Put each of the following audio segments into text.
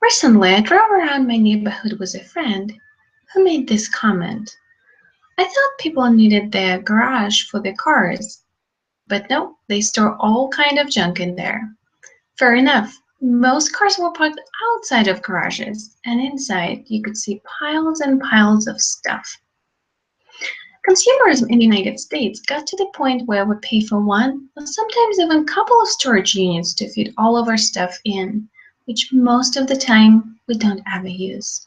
Recently, I drove around my neighborhood with a friend who made this comment. I thought people needed their garage for their cars, but no, they store all kind of junk in there. Fair enough. Most cars were parked outside of garages, and inside you could see piles and piles of stuff. Consumerism in the United States got to the point where we pay for one or sometimes even a couple of storage units to fit all of our stuff in, which most of the time we don't ever use.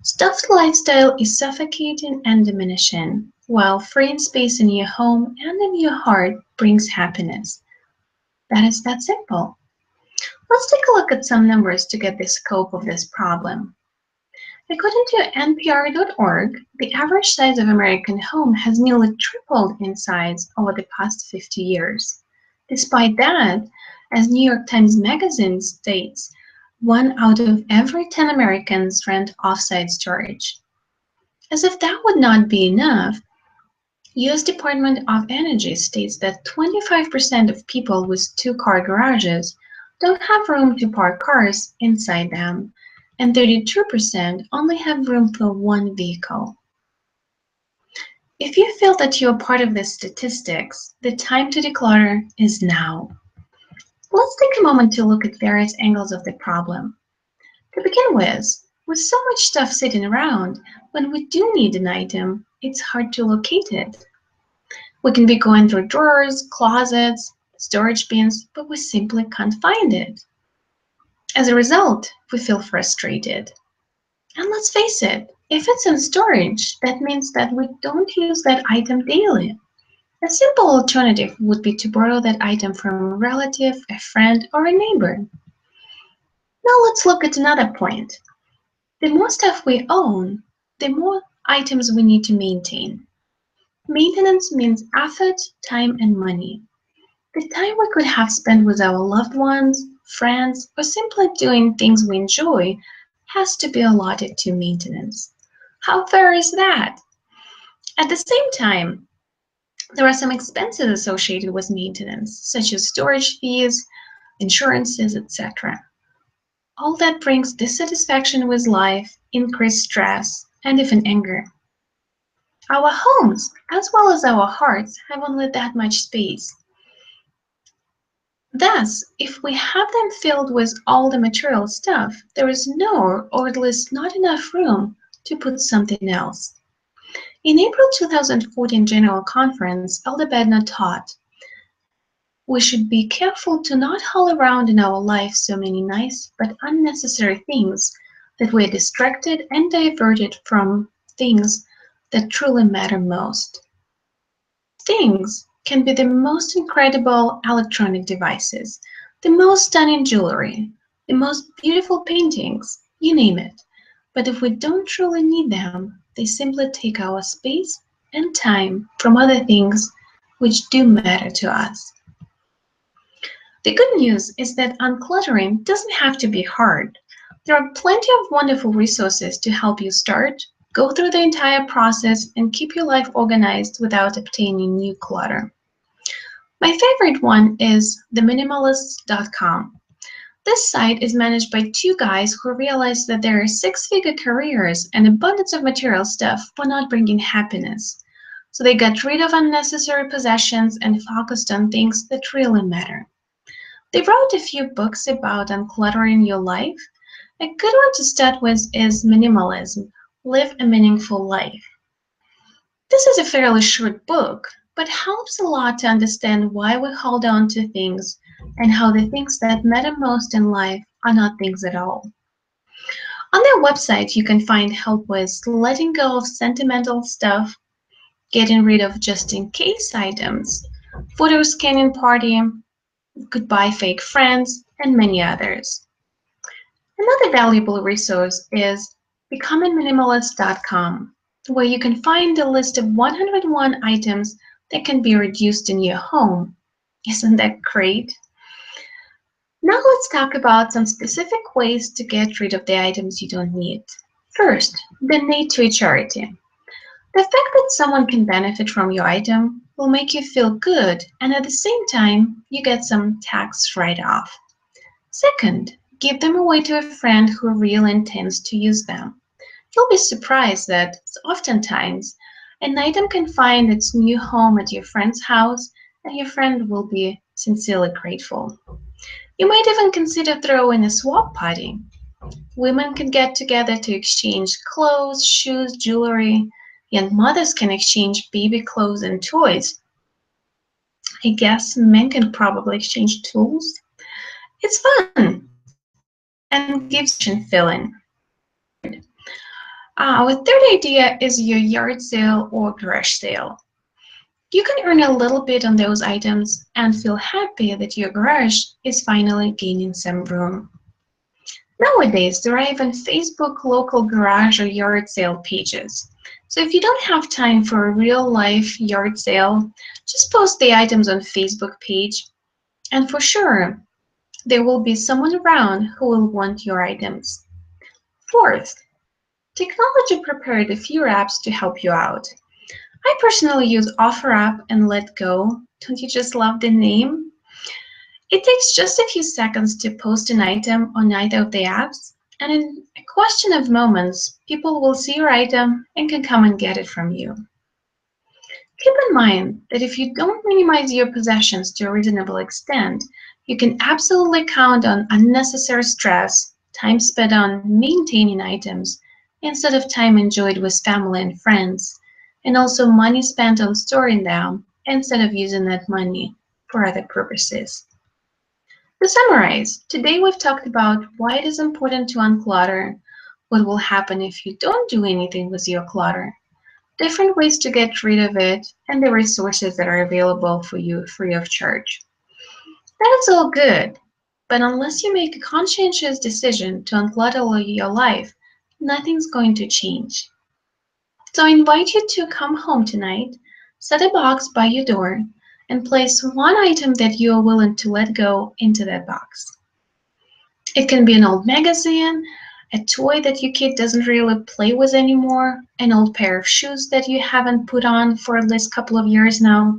Stuffed lifestyle is suffocating and diminishing, while freeing space in your home and in your heart brings happiness. That is that simple. Let's take a look at some numbers to get the scope of this problem. According to NPR.org, the average size of American home has nearly tripled in size over the past 50 years. Despite that, as New York Times Magazine states, 1 out of every 10 Americans rent off-site storage. As if that would not be enough, U.S. Department of Energy states that 25% of people with two-car garages don't have room to park cars inside them, and 32% only have room for one vehicle. If you feel that you are part of these statistics, the time to declutter is now. Let's take a moment to look at various angles of the problem. To begin with so much stuff sitting around, when we do need an item, it's hard to locate it. We can be going through drawers, closets, storage bins, but we simply can't find it. As a result, we feel frustrated. And let's face it, if it's in storage, that means that we don't use that item daily. A simple alternative would be to borrow that item from a relative, a friend, or a neighbor. Now let's look at another point. The more stuff we own, the more items we need to maintain. Maintenance means effort, time, and money. The time we could have spent with our loved ones, friends, or simply doing things we enjoy has to be allotted to maintenance. How fair is that? At the same time, there are some expenses associated with maintenance, such as storage fees, insurances, etc. All that brings dissatisfaction with life, increased stress, and even anger. Our homes, as well as our hearts, have only that much space. Thus, if we have them filled with all the material stuff, there is no, or at least not enough room to put something else. In April 2014 General Conference, Elder Bednar taught, we should be careful to not haul around in our life so many nice but unnecessary things that we're distracted and diverted from things that truly matter most. Things can be the most incredible electronic devices, the most stunning jewelry, the most beautiful paintings, you name it. But if we don't truly need them, they simply take our space and time from other things which do matter to us. The good news is that uncluttering doesn't have to be hard. There are plenty of wonderful resources to help you start, go through the entire process, and keep your life organized without obtaining new clutter. My favorite one is theminimalists.com. This site is managed by two guys who realized that their six-figure careers and abundance of material stuff were not bringing happiness. So they got rid of unnecessary possessions and focused on things that really matter. They wrote a few books about uncluttering your life. A good one to start with is Minimalism, Live a Meaningful Life. This is a fairly short book, but helps a lot to understand why we hold on to things and how the things that matter most in life are not things at all. On their website, you can find help with letting go of sentimental stuff, getting rid of just-in-case items, photo scanning party, goodbye fake friends, and many others. Another valuable resource is becomingminimalist.com, where you can find a list of 101 items that can be reduced in your home. Isn't that great? Now let's talk about some specific ways to get rid of the items you don't need. First, donate to a charity. The fact that someone can benefit from your item will make you feel good, and at the same time, you get some tax write-off. Second, Give them away to a friend who really intends to use them. You'll be surprised that oftentimes an item can find its new home at your friend's house and your friend will be sincerely grateful. You might even consider throwing a swap party. Women can get together to exchange clothes, shoes, jewelry. Young mothers can exchange baby clothes and toys. I guess men can probably exchange tools. It's fun and gives you feeling. Our third idea is your yard sale or garage sale. You can earn a little bit on those items and feel happy that your garage is finally gaining some room. Nowadays, there are even Facebook local garage or yard sale pages. So if you don't have time for a real-life yard sale, just post the items on Facebook page, and for sure, there will be someone around who will want your items. Fourth, technology prepared a few apps to help you out. I personally use OfferUp and Let Go. Don't you just love the name? It takes just a few seconds to post an item on either of the apps, and in a question of moments, people will see your item and can come and get it from you. Keep in mind that if you don't minimize your possessions to a reasonable extent, you can absolutely count on unnecessary stress, time spent on maintaining items instead of time enjoyed with family and friends, and also money spent on storing them instead of using that money for other purposes. To summarize, today we've talked about why it is important to unclutter, what will happen if you don't do anything with your clutter, different ways to get rid of it, and the resources that are available for you free of charge. That is all good, but unless you make a conscientious decision to unclutter your life, nothing's going to change. So I invite you to come home tonight, set a box by your door, and place one item that you are willing to let go into that box. It can be an old magazine, a toy that your kid doesn't really play with anymore, an old pair of shoes that you haven't put on for at least a couple of years now,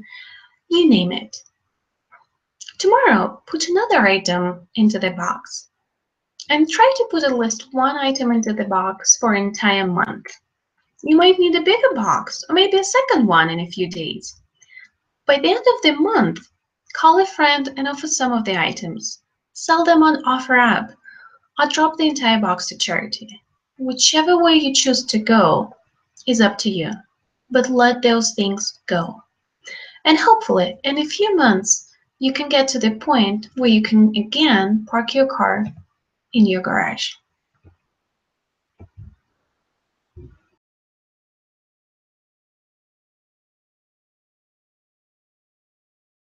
you name it. Tomorrow, put another item into the box and try to put at least one item into the box for an entire month. You might need a bigger box or maybe a second one in a few days. By the end of the month, call a friend and offer some of the items. Sell them on OfferUp or drop the entire box to charity. Whichever way you choose to go is up to you, but let those things go. And hopefully, in a few months, you can get to the point where you can again park your car in your garage.